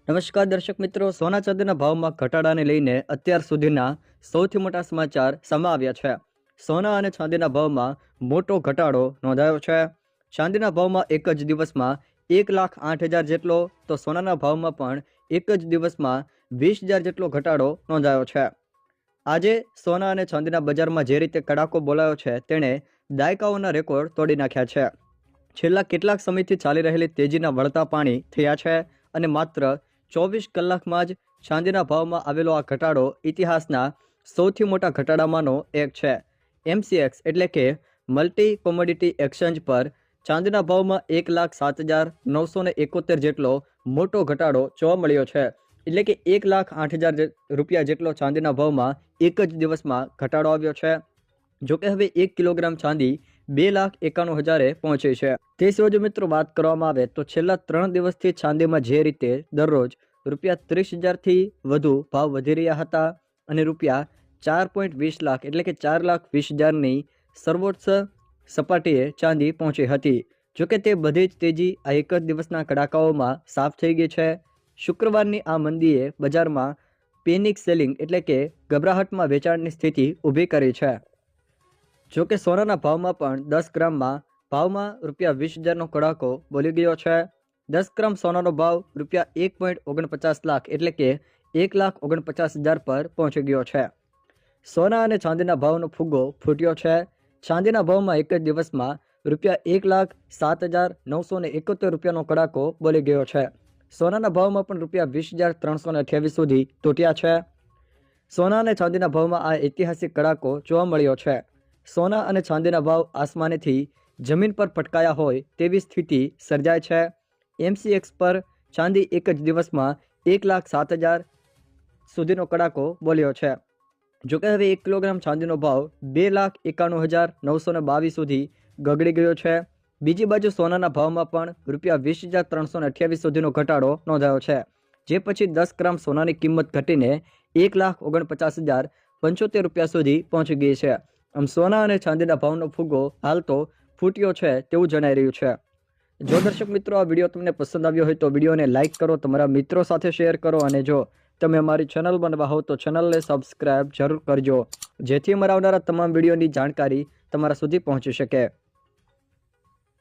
નમસ્કાર દર્શક મિત્રો, સોના ચાંદીના ભાવમાં ઘટાડાને લઈને અત્યાર સુધીના સૌથી મોટા સમાચાર સામે આવ્યા છે। સોના અને ચાંદીના ભાવમાં મોટો ઘટાડો નોંધાયો છે। ચાંદીના ભાવમાં એક જ દિવસમાં 1,08,000 જેટલો, તો સોનાના ભાવમાં પણ એક જ દિવસમાં 20,000 જેટલો ઘટાડો નોંધાયો છે। આજે સોના અને ચાંદીના બજારમાં જે રીતે કડાકો બોલાયો છે, તેણે દાયકાઓના રેકોર્ડ તોડી નાખ્યા છે। છેલ્લા કેટલાક સમયથી ચાલી રહેલી તેજીના વળતા પાણી થયા છે અને માત્ર 24 કલાકમાં જ ચાંદીના ભાવમાં આવેલો આ ઘટાડો ઇતિહાસના સૌથી મોટા ઘટાડામાંનો એક છે। MCX એટલે કે મલ્ટી કોમોડિટી એક્સચેન્જ પર ચાંદીના ભાવમાં 1,07,971 જેટલો મોટો ઘટાડો જોવા મળ્યો છે। એટલે કે 1,08,000 રૂપિયા જેટલો ચાંદીના ભાવમાં એક જ દિવસમાં ઘટાડો આવ્યો છે। જોકે હવે 1 કિલોગ્રામ ચાંદી 2,91,000 પહોંચી છે। તે સિવાય જો મિત્રો વાત કરવામાં આવે તો છેલ્લા 3 દિવસથી ચાંદીમાં જે રીતે દરરોજ ₹30,000 થી વધુ ભાવ વધી રહ્યા હતા અને ₹4.20 લાખ એટલે કે 4,20,000ની સર્વોચ્ચ સપાટીએ ચાંદી પહોંચી હતી। જોકે તે બધી જ તેજી આ એક જ દિવસના કડાકાઓમાં સાફ થઈ ગઈ છે। શુક્રવારની આ મંદીએ બજારમાં પેનિક સેલિંગ એટલે કે ગભરાહટમાં વેચાણની સ્થિતિ ઊભી કરી છે। જોકે સોનાના ભાવમાં પણ 10 ગ્રામમાં ભાવમાં ₹20,000નો કડાકો બોલી ગયો છે। 10 ગ્રામ સોનાનો ભાવ ₹1.49 લાખ એટલે કે 1,49,000 પર પહોંચી ગયો છે। સોના અને ચાંદીના ભાવનો ફુગ્ગો ફૂટ્યો છે। ચાંદીના ભાવમાં એક જ દિવસમાં ₹1,07,971નો કડાકો બોલી ગયો છે। સોનાના ભાવમાં પણ ₹20,328 સુધી તૂટ્યા છે। સોના અને ચાંદીના ભાવમાં આ ઐતિહાસિક કડાકો જોવા મળ્યો છે। સોના અને ચાંદીના ભાવ આસમાનેથી જમીન પર પટકાયા હોય તેવી સ્થિતિ સર્જાય છે। MCX પર ચાંદી એક જ દિવસમાં 1,07,000 સુધીનો કડાકો બોલ્યો છે। જોકે હવે 1 કિલોગ્રામ ચાંદીનો ભાવ 2,91,922 સુધી ગગડી ગયો છે। બીજી બાજુ સોનાના ભાવમાં પણ ₹20,328 સુધીનો ઘટાડો નોંધાયો છે, જે પછી 10 ગ્રામ સોનાની કિંમત ઘટીને 1,49,075 સુધી પહોંચી ગઈ છે। આમ સોના અને ચાંદીના ભાવનો ફુગ્ગો હાલ તો ફૂટ્યો છે તેવું જણાઈ રહ્યું છે। જો દર્શક મિત્રો આ વિડીયો તમને પસંદ આવ્યો હોય તો વિડીયોને લાઇક કરો, તમારા મિત્રો સાથે શેર કરો અને જો તમે અમારી ચેનલ બનવા હો તો ચેનલને સબસ્ક્રાઇબ જરૂર કરજો, જેથી અમારા આવનારા તમામ વિડીયોની જાણકારી તમારા સુધી પહોંચી શકે।